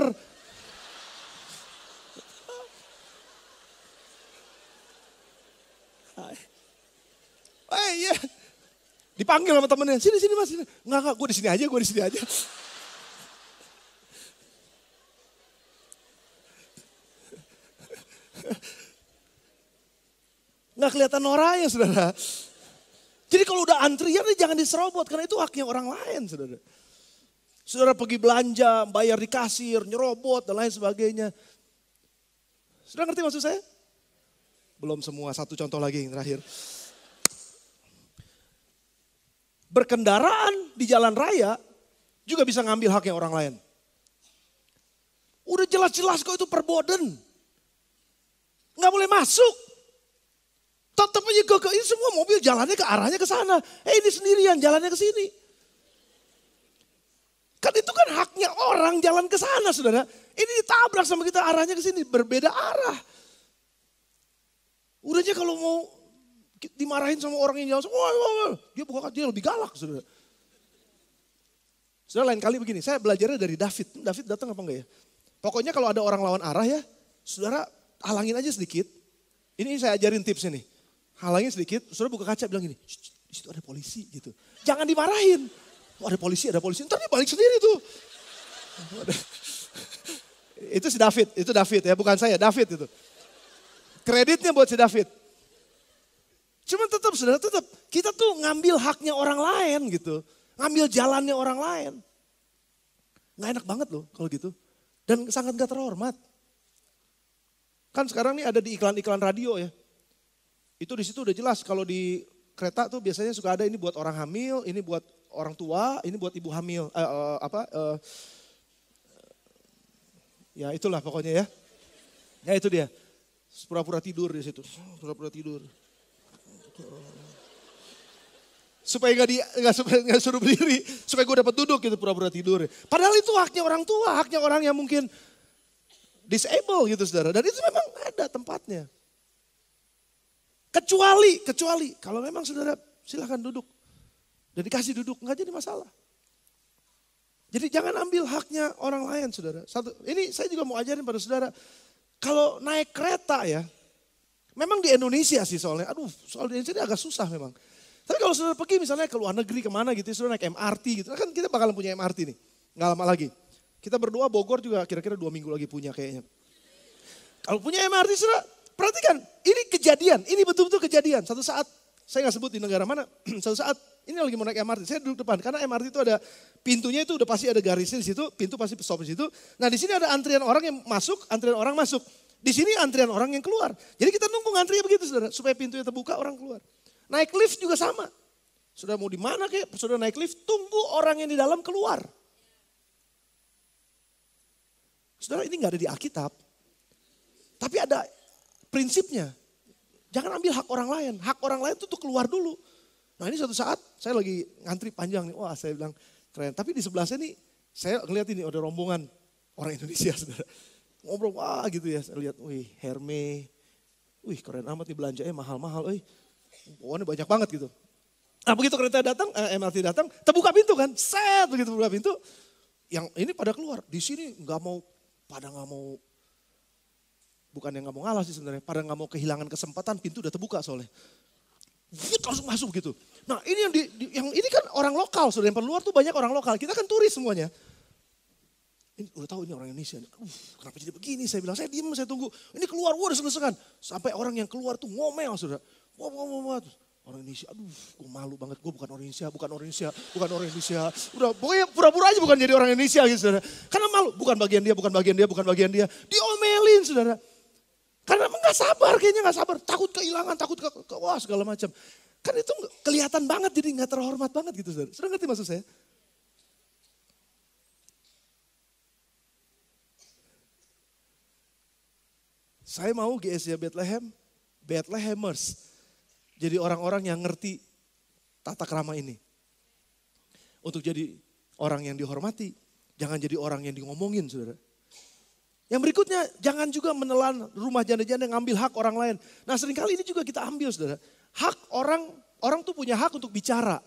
Ya. Dipanggil sama temennya, sini mas. Sini. Enggak, gue di sini aja. Nggak kelihatan noraknya saudara. Jadi kalau udah antrian jangan diserobot karena itu haknya orang lain saudara. Saudara pergi belanja, bayar di kasir, nyerobot dan lain sebagainya. Saudara ngerti maksud saya? Belum semua, satu contoh lagi yang terakhir. Berkendaraan di jalan raya juga bisa ngambil haknya orang lain. Udah jelas-jelas kok itu perboden. Nggak boleh masuk. Tetap aja ini semua mobil jalannya ke arahnya ke sana. Ini sendirian jalannya ke sini. Kan itu kan haknya orang jalan ke sana saudara. Ini ditabrak sama kita arahnya ke sini. Berbeda arah. Udahnya kalau mau dimarahin sama orang yang jalan, wah. Dia buka dia lebih galak, saudara. Saudara, lain kali begini, saya belajarnya dari David. David datang apa enggak ya? Pokoknya kalau ada orang lawan arah ya, saudara halangin aja sedikit. Ini saya ajarin tipsnya nih. Halangin sedikit, saudara buka kaca bilang gini, di situ ada polisi gitu. Jangan dimarahin. Oh, ada polisi. Ntar dia balik sendiri tuh. Itu si David, itu David ya, bukan saya, David itu. Kreditnya buat si David. Cuman tetap saudara, kita tuh ngambil haknya orang lain gitu. Ngambil jalannya orang lain. Nggak enak banget loh kalau gitu. Dan sangat gak terhormat. Kan sekarang nih ada di iklan-iklan radio ya. Itu di situ udah jelas kalau di kereta tuh biasanya suka ada ini buat orang hamil, ini buat orang tua, ini buat ibu hamil. Ya itulah pokoknya ya. Ya itu dia. Pura-pura tidur di situ. Pura-pura tidur. Supaya nggak suruh berdiri, supaya gue dapat duduk gitu pura-pura tidur. Padahal itu haknya orang tua, haknya orang yang mungkin disable gitu saudara. Dan itu memang ada tempatnya. Kecuali kalau memang saudara silahkan duduk. Dan dikasih duduk, nggak jadi masalah. Jadi jangan ambil haknya orang lain saudara. Ini saya juga mau ajarin pada saudara. Kalau naik kereta ya, memang di Indonesia sih soalnya. Soal di Indonesia ini agak susah memang. Tapi kalau saudara pergi misalnya ke luar negeri kemana gitu, saudara naik MRT gitu. Kan kita bakalan punya MRT nih, nggak lama lagi. Kita berdua Bogor juga kira-kira 2 minggu lagi punya kayaknya. Kalau punya MRT saudara, perhatikan ini kejadian, ini betul-betul kejadian. Satu saat, saya nggak sebut di negara mana, satu saat ini lagi mau naik MRT, saya duduk depan. Karena MRT itu ada pintunya itu udah pasti ada garisnya di situ, pintu pasti stop di situ. Nah di sini ada antrian orang yang masuk, antrian orang masuk. Di sini antrian orang yang keluar. Jadi kita nunggu antrinya begitu saudara, supaya pintunya terbuka orang keluar. Naik lift juga sama. Sudah mau di mana kayak, sudah naik lift, tunggu orang yang di dalam keluar. Saudara ini nggak ada di Alkitab. Tapi ada prinsipnya. Jangan ambil hak orang lain. Hak orang lain itu tuh keluar dulu. Nah ini suatu saat saya lagi ngantri panjang nih. Wah saya bilang keren. Tapi di sebelah saya nih, saya ngeliat ini ada rombongan orang Indonesia saudara. Ngobrol wah gitu ya. Saya lihat, wih Hermes. Wih keren amat nih belanjanya mahal-mahal. Pokoknya banyak banget gitu. Nah begitu kereta datang, MRT datang, terbuka pintu kan. Set begitu buka pintu. Yang ini pada keluar. Di sini pada nggak mau. Bukan yang nggak mau ngalah sih sebenarnya. Pada nggak mau kehilangan kesempatan, pintu udah terbuka soalnya. Langsung masuk gitu. Nah ini yang ini kan orang lokal, saudara yang luar tuh banyak orang lokal. Kita kan turis semuanya. Ini udah tahu ini orang Indonesia. Kenapa jadi begini? Saya bilang, saya diem, saya tunggu. Ini keluar, udah selesai. Sampai orang yang keluar tuh ngomel, saudara. Wah. Orang Indonesia, gue malu banget. Gue bukan orang Indonesia. Udah, pokoknya pura-pura aja bukan jadi orang Indonesia gitu, saudara. Karena malu, bukan bagian dia. Diomelin, saudara. Karena emang gak sabar, kayaknya gak sabar. Takut kehilangan, takut wah segala macam. Kan itu kelihatan banget, jadi gak terhormat banget gitu, saudara. Sudah ngerti maksud saya? Saya mau GSJ Bethlehemers. Jadi orang-orang yang ngerti tata krama ini. Untuk jadi orang yang dihormati. Jangan jadi orang yang diomongin saudara. Yang berikutnya jangan juga menelan rumah janda-janda ngambil hak orang lain. Nah seringkali ini juga kita ambil saudara. Hak orang tuh punya hak untuk bicara.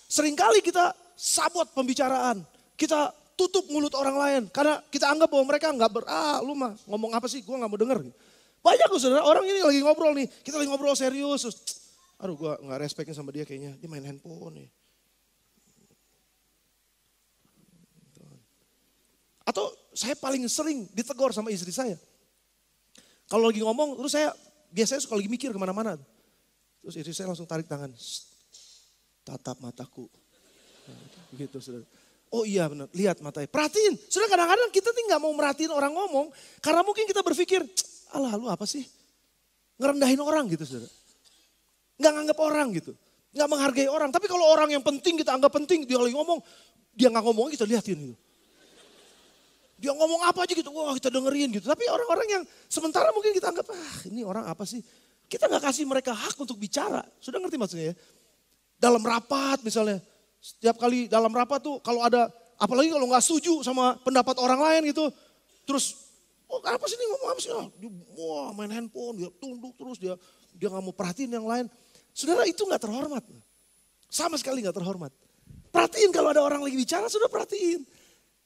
Seringkali kita sabot pembicaraan. Kita tutup mulut orang lain. Karena kita anggap bahwa mereka lu mah ngomong apa sih, gue gak mau denger. Banyak loh saudara, orang ini lagi ngobrol nih. Kita lagi ngobrol serius. Aduh gue gak respectnya sama dia kayaknya. Dia main handphone nih. Atau saya paling sering ditegur sama istri saya. Kalau lagi ngomong, terus saya biasanya suka lagi mikir kemana-mana. Terus istri saya langsung tarik tangan. Tatap mataku. Begitu saudara. Oh iya benar, lihat matanya. Perhatiin, saudara kadang-kadang kita tuh gak mau merhatiin orang ngomong. Karena mungkin kita berpikir, alah lu apa sih? Ngerendahin orang gitu saudara. Gak nganggap orang gitu. Gak menghargai orang. Tapi kalau orang yang penting kita anggap penting, dia lagi ngomong. Dia gak ngomong kita liatin gitu. Dia ngomong apa aja gitu, wah kita dengerin gitu. Tapi orang-orang yang sementara mungkin kita anggap, ini orang apa sih? Kita gak kasih mereka hak untuk bicara. Sudah ngerti maksudnya ya? Dalam rapat misalnya. Setiap kali dalam rapat tuh kalau ada, apalagi kalau gak setuju sama pendapat orang lain gitu. Terus, apa sih ini ngomong apa sih? Dia, wah main handphone, dia tunduk terus, dia dia nggak mau perhatiin yang lain. Saudara, itu nggak terhormat. Sama sekali nggak terhormat. Perhatiin kalau ada orang lagi bicara, saudara perhatiin.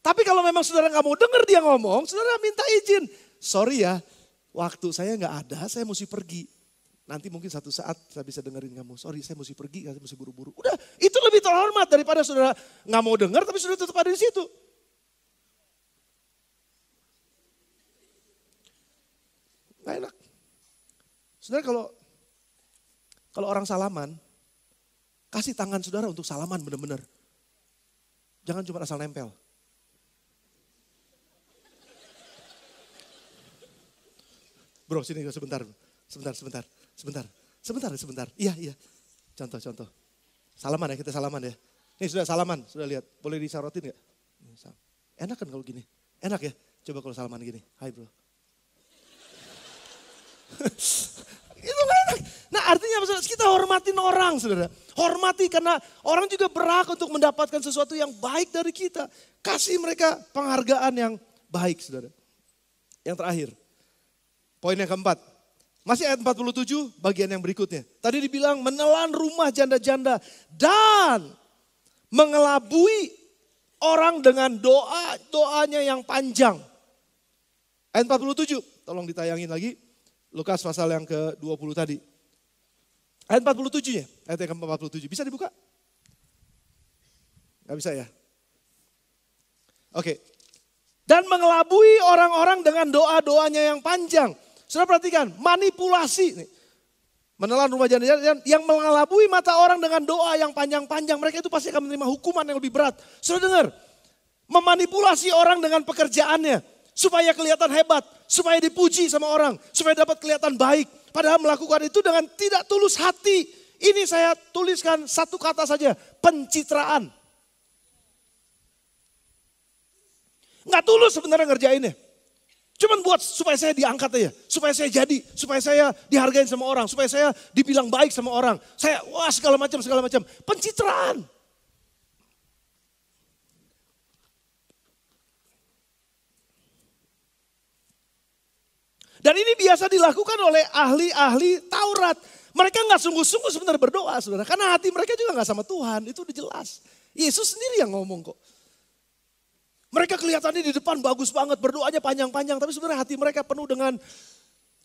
Tapi kalau memang saudara nggak mau dengar dia ngomong, saudara minta izin. Sorry ya, waktu saya nggak ada, saya mesti pergi. Nanti mungkin satu saat saya bisa dengerin kamu. Sorry, saya mesti pergi, saya mesti buru-buru. Udah, itu lebih terhormat daripada saudara nggak mau dengar, tapi saudara tetap ada di situ. Nggak enak. Saudara, kalau orang salaman, kasih tangan saudara untuk salaman benar-benar. Jangan cuma asal nempel. Bro, sini sebentar. Sebentar. Iya. Contoh. Salaman ya, kita salaman ya. Nih sudah salaman, sudah lihat. Boleh disarotin gak? Enak kan kalau gini? Enak ya? Coba kalau salaman gini. Hai bro. Itu gak enak. Nah artinya apa? Kita hormatin orang, saudara. Hormati karena orang juga berhak untuk mendapatkan sesuatu yang baik dari kita. Kasih mereka penghargaan yang baik, saudara. Yang terakhir, poin yang keempat. Masih ayat 47 bagian yang berikutnya. Tadi dibilang menelan rumah janda-janda dan mengelabui orang dengan doanya yang panjang. Ayat 47, tolong ditayangin lagi. Lukas pasal yang ke-20 tadi. Ayat 47-nya, ayat yang ke-47. Bisa dibuka? Gak bisa ya? Oke. Dan mengelabui orang-orang dengan doa-doanya yang panjang. Sudah perhatikan, manipulasi. Menelan rumah janda-janda yang mengelabui mata orang dengan doa yang panjang-panjang. Mereka itu pasti akan menerima hukuman yang lebih berat. Sudah dengar? Memanipulasi orang dengan pekerjaannya. Supaya kelihatan hebat, supaya dipuji sama orang, supaya dapat kelihatan baik. Padahal melakukan itu dengan tidak tulus hati. Ini saya tuliskan satu kata saja, pencitraan. Nggak tulus sebenarnya ngerjainnya. Cuman buat supaya saya diangkat aja, supaya saya jadi, supaya saya dihargain sama orang, supaya saya dibilang baik sama orang. Saya segala macam. Pencitraan. Dan ini biasa dilakukan oleh ahli-ahli Taurat. Mereka nggak sungguh-sungguh sebenarnya berdoa, saudara. Karena hati mereka juga nggak sama Tuhan, itu udah jelas. Yesus sendiri yang ngomong kok. Mereka kelihatannya di depan bagus banget, berdoanya panjang-panjang. Tapi sebenarnya hati mereka penuh dengan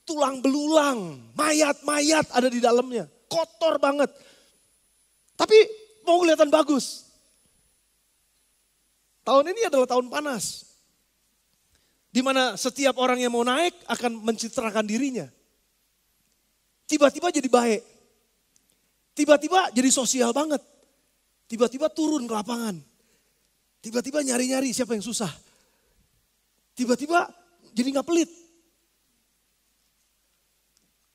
tulang belulang, mayat-mayat ada di dalamnya. Kotor banget. Tapi mau kelihatan bagus. Tahun ini adalah tahun panas. Di mana setiap orang yang mau naik akan mencitrakan dirinya. Tiba-tiba jadi baik. Tiba-tiba jadi sosial banget. Tiba-tiba turun ke lapangan. Tiba-tiba nyari-nyari siapa yang susah. Tiba-tiba jadi gak pelit.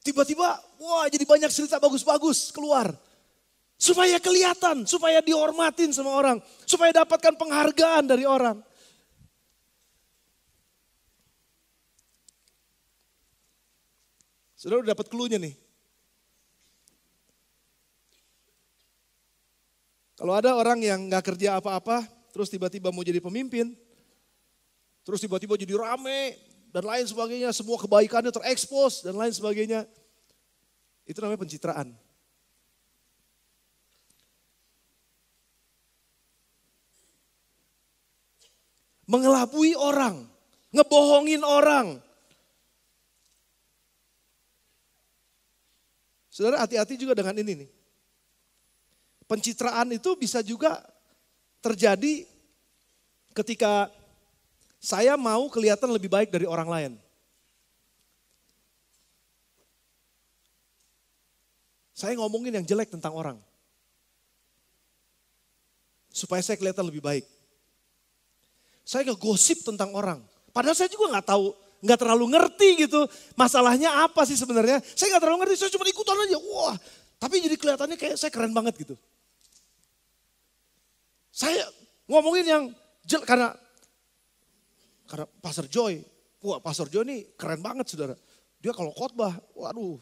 Tiba-tiba jadi banyak cerita bagus-bagus keluar. Supaya kelihatan, supaya dihormatin sama orang. Supaya dapatkan penghargaan dari orang. Saudara udah dapat clue-nya nih. Kalau ada orang yang gak kerja apa-apa, terus tiba-tiba mau jadi pemimpin, terus tiba-tiba jadi rame, dan lain sebagainya, semua kebaikannya terekspos, dan lain sebagainya. Itu namanya pencitraan. Mengelabui orang, ngebohongin orang. Saudara hati-hati juga dengan ini nih. Pencitraan itu bisa juga terjadi ketika saya mau kelihatan lebih baik dari orang lain. Saya ngomongin yang jelek tentang orang. Supaya saya kelihatan lebih baik. Saya ngegosip tentang orang. Padahal saya juga nggak tahu, nggak terlalu ngerti gitu. Masalahnya apa sih sebenarnya? Saya nggak terlalu ngerti, saya cuma ikutan aja. Wah, tapi jadi kelihatannya kayak saya keren banget gitu. Saya ngomongin yang jelek karena Pastor Joy. Wah, Pastor Joy ini keren banget saudara. Dia kalau khotbah, waduh,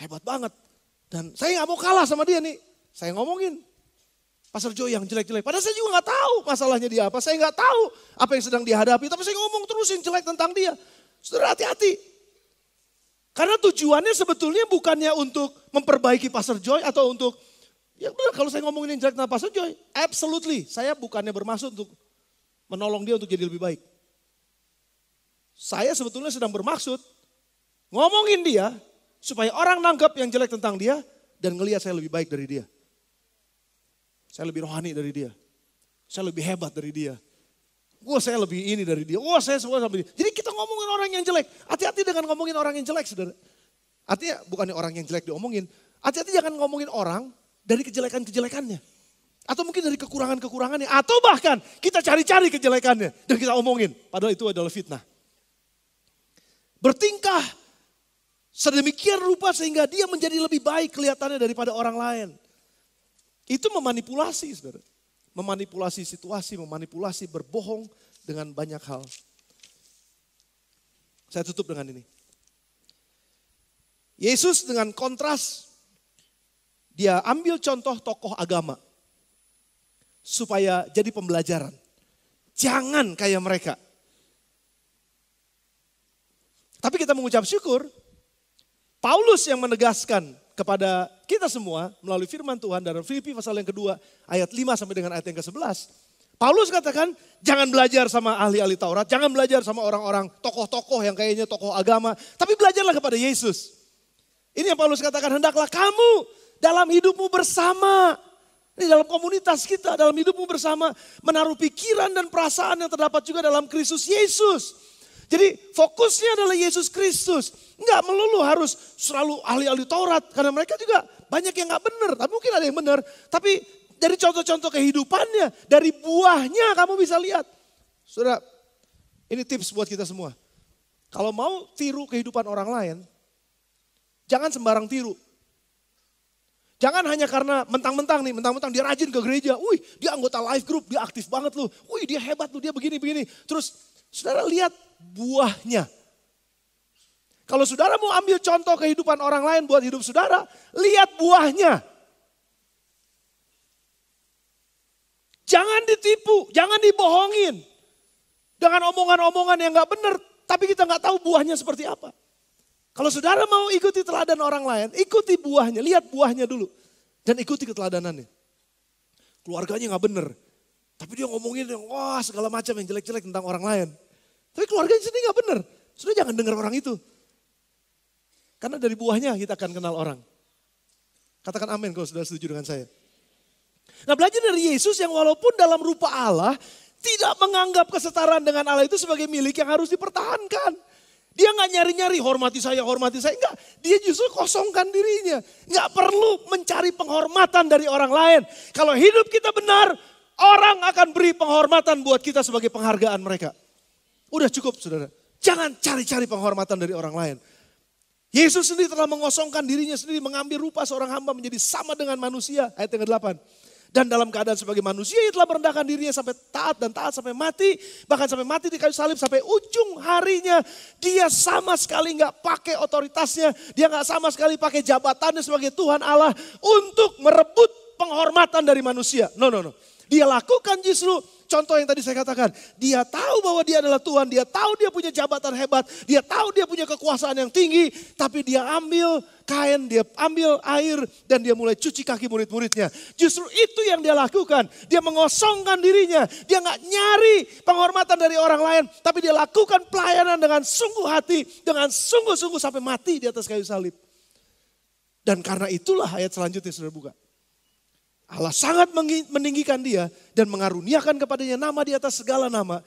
hebat banget. Dan saya nggak mau kalah sama dia nih. Saya ngomongin Pastor Joy yang jelek-jelek. Padahal saya juga nggak tahu masalahnya dia apa. Saya nggak tahu apa yang sedang dihadapi. Tapi saya ngomong terus yang jelek tentang dia. Saudara hati-hati. Karena tujuannya sebetulnya bukannya untuk memperbaiki Pastor Joy atau untuk, ya benar kalau saya ngomongin yang jelek tentang Pastor Joy, absolutely. Saya bukannya bermaksud untuk menolong dia untuk jadi lebih baik. Saya sebetulnya sedang bermaksud ngomongin dia supaya orang nangkep yang jelek tentang dia dan ngelihat saya lebih baik dari dia. Saya lebih rohani dari dia. Saya lebih hebat dari dia. Wah saya lebih ini dari dia. Wah saya semua sampai dia. Jadi kita ngomongin orang yang jelek. Hati-hati dengan ngomongin orang yang jelek saudara. Artinya bukannya orang yang jelek diomongin. Hati-hati jangan ngomongin orang dari kejelekan-kejelekannya. Atau mungkin dari kekurangan-kekurangannya. Atau bahkan kita cari-cari kejelekannya. Dan kita omongin. Padahal itu adalah fitnah. Bertingkah sedemikian rupa sehingga dia menjadi lebih baik kelihatannya daripada orang lain. Itu memanipulasi saudara. Memanipulasi situasi, memanipulasi berbohong dengan banyak hal. Saya tutup dengan ini. Yesus dengan kontras, dia ambil contoh tokoh agama. Supaya jadi pembelajaran. Jangan kayak mereka. Tapi kita mengucap syukur, Paulus yang menegaskan kepada kita semua melalui firman Tuhan dalam Filipi pasal yang kedua ayat 5 sampai dengan ayat yang ke-11. Paulus katakan jangan belajar sama ahli-ahli Taurat, jangan belajar sama orang-orang tokoh-tokoh yang kayaknya tokoh agama. Tapi belajarlah kepada Yesus. Ini yang Paulus katakan, hendaklah kamu dalam hidupmu bersama. Ini dalam komunitas kita, dalam hidupmu bersama. Menaruh pikiran dan perasaan yang terdapat juga dalam Kristus Yesus. Jadi fokusnya adalah Yesus Kristus. Enggak melulu harus selalu ahli-ahli Taurat. Karena mereka juga banyak yang gak benar. Tapi mungkin ada yang benar. Tapi dari contoh-contoh kehidupannya. Dari buahnya kamu bisa lihat. Saudara, ini tips buat kita semua. Kalau mau tiru kehidupan orang lain. Jangan sembarang tiru. Jangan hanya karena mentang-mentang dia rajin ke gereja. Wih dia anggota life group, dia aktif banget loh. Wih dia hebat loh, dia begini-begini. Terus saudara lihat buahnya. Kalau saudara mau ambil contoh kehidupan orang lain buat hidup saudara, lihat buahnya. Jangan ditipu, jangan dibohongin. Dengan omongan-omongan yang gak benar, tapi kita gak tahu buahnya seperti apa. Kalau saudara mau ikuti teladan orang lain, ikuti buahnya, lihat buahnya dulu. Dan ikuti keteladanannya. Keluarganya gak benar, tapi dia ngomongin wah segala macam yang jelek-jelek tentang orang lain. Tapi keluarganya sendiri gak benar. Sudah jangan dengar orang itu. Karena dari buahnya kita akan kenal orang. Katakan amin kalau sudah setuju dengan saya. Nah belajar dari Yesus yang walaupun dalam rupa Allah. Tidak menganggap kesetaraan dengan Allah itu sebagai milik yang harus dipertahankan. Dia gak nyari-nyari hormati saya. Enggak, dia justru kosongkan dirinya. Gak perlu mencari penghormatan dari orang lain. Kalau hidup kita benar, orang akan beri penghormatan buat kita sebagai penghargaan mereka. Udah cukup saudara. Jangan cari-cari penghormatan dari orang lain. Yesus sendiri telah mengosongkan dirinya sendiri. Mengambil rupa seorang hamba menjadi sama dengan manusia. Ayat yang ke-8. Dan dalam keadaan sebagai manusia ia telah merendahkan dirinya sampai taat dan taat sampai mati. Bahkan sampai mati di kayu salib sampai ujung harinya. Dia sama sekali gak pakai otoritasnya. Dia gak sama sekali pakai jabatannya sebagai Tuhan Allah. Untuk merebut penghormatan dari manusia. No. Dia lakukan justru contoh yang tadi saya katakan. Dia tahu bahwa dia adalah Tuhan. Dia tahu dia punya jabatan hebat. Dia tahu dia punya kekuasaan yang tinggi. Tapi dia ambil kain, dia ambil air. Dan dia mulai cuci kaki murid-muridnya. Justru itu yang dia lakukan. Dia mengosongkan dirinya. Dia gak nyari penghormatan dari orang lain. Tapi dia lakukan pelayanan dengan sungguh hati. Dengan sungguh-sungguh sampai mati di atas kayu salib. Dan karena itulah ayat selanjutnya sudah buka. Allah sangat meninggikan dia dan mengaruniakan kepadanya nama di atas segala nama.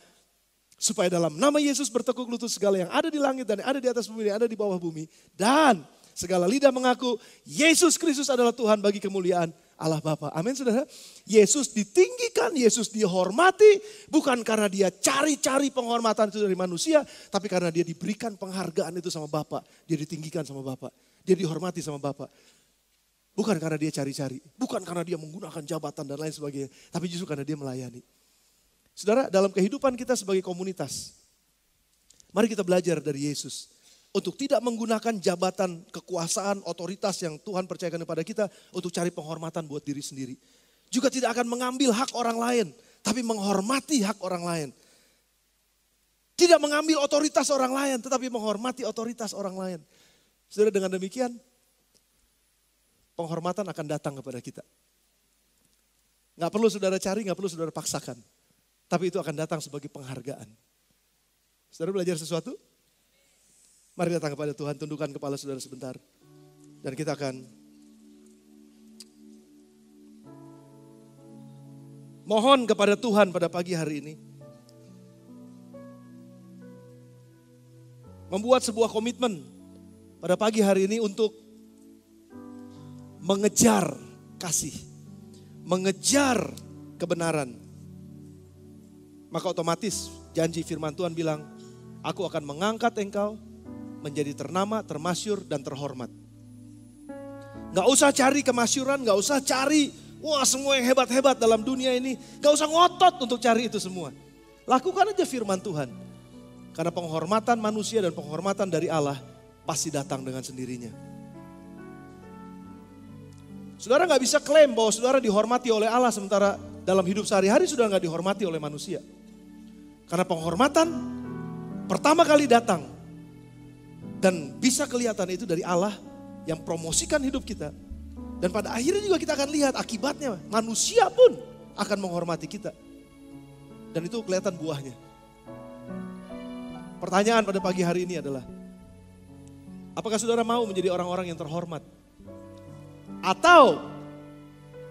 Supaya dalam nama Yesus bertekuk lutut segala yang ada di langit dan yang ada di atas bumi dan yang ada di bawah bumi. Dan segala lidah mengaku Yesus Kristus adalah Tuhan bagi kemuliaan Allah Bapa. Amin saudara. Yesus ditinggikan, Yesus dihormati. Bukan karena dia cari-cari penghormatan itu dari manusia. Tapi karena dia diberikan penghargaan itu sama Bapa. Dia ditinggikan sama Bapa. Dia dihormati sama Bapa. Bukan karena dia cari-cari, bukan karena dia menggunakan jabatan dan lain sebagainya. Tapi justru karena dia melayani. Saudara, dalam kehidupan kita sebagai komunitas, mari kita belajar dari Yesus. Untuk tidak menggunakan jabatan, kekuasaan, otoritas yang Tuhan percayakan kepada kita untuk cari penghormatan buat diri sendiri. Juga tidak akan mengambil hak orang lain, tapi menghormati hak orang lain. Tidak mengambil otoritas orang lain, tetapi menghormati otoritas orang lain. Saudara, dengan demikian penghormatan akan datang kepada kita. Gak perlu saudara cari, gak perlu saudara paksakan. Tapi itu akan datang sebagai penghargaan. Saudara belajar sesuatu? Mari datang kepada Tuhan, tundukkan kepala saudara sebentar. Dan kita akan mohon kepada Tuhan pada pagi hari ini. Membuat sebuah komitmen pada pagi hari ini untuk mengejar kasih, mengejar kebenaran. Maka otomatis janji firman Tuhan bilang, aku akan mengangkat engkau menjadi ternama, termasyur, dan terhormat. Gak usah cari kemasyuran, gak usah cari semua yang hebat-hebat dalam dunia ini. Gak usah ngotot untuk cari itu semua. Lakukan aja firman Tuhan. Karena penghormatan manusia dan penghormatan dari Allah pasti datang dengan sendirinya. Saudara gak bisa klaim bahwa saudara dihormati oleh Allah sementara dalam hidup sehari-hari saudara gak dihormati oleh manusia. Karena penghormatan pertama kali datang dan bisa kelihatan itu dari Allah yang promosikan hidup kita. Dan pada akhirnya juga kita akan lihat akibatnya manusia pun akan menghormati kita. Dan itu kelihatan buahnya. Pertanyaan pada pagi hari ini adalah, apakah saudara mau menjadi orang-orang yang terhormat? Atau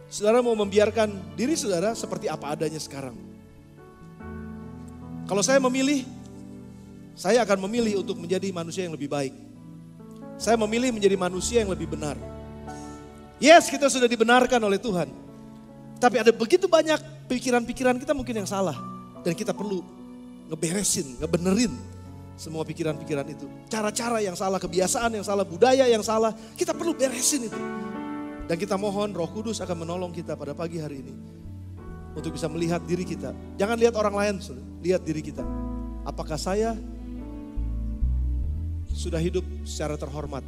saudara mau membiarkan diri saudara seperti apa adanya sekarang? Kalau saya memilih, saya akan memilih untuk menjadi manusia yang lebih baik. Saya memilih menjadi manusia yang lebih benar. Yes, kita sudah dibenarkan oleh Tuhan. Tapi ada begitu banyak pikiran-pikiran kita mungkin yang salah. Dan kita perlu ngeberesin, ngebenerin semua pikiran-pikiran itu. Cara-cara yang salah, kebiasaan yang salah, budaya yang salah. Kita perlu beresin itu. Dan kita mohon Roh Kudus akan menolong kita pada pagi hari ini. Untuk bisa melihat diri kita. Jangan lihat orang lain, lihat diri kita. Apakah saya sudah hidup secara terhormat?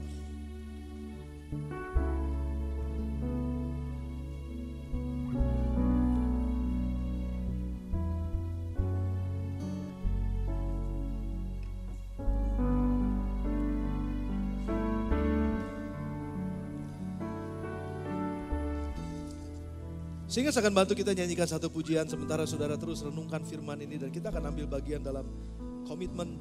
Sehingga saya akan bantu kita nyanyikan satu pujian sementara saudara terus renungkan firman ini. Dan kita akan ambil bagian dalam komitmen.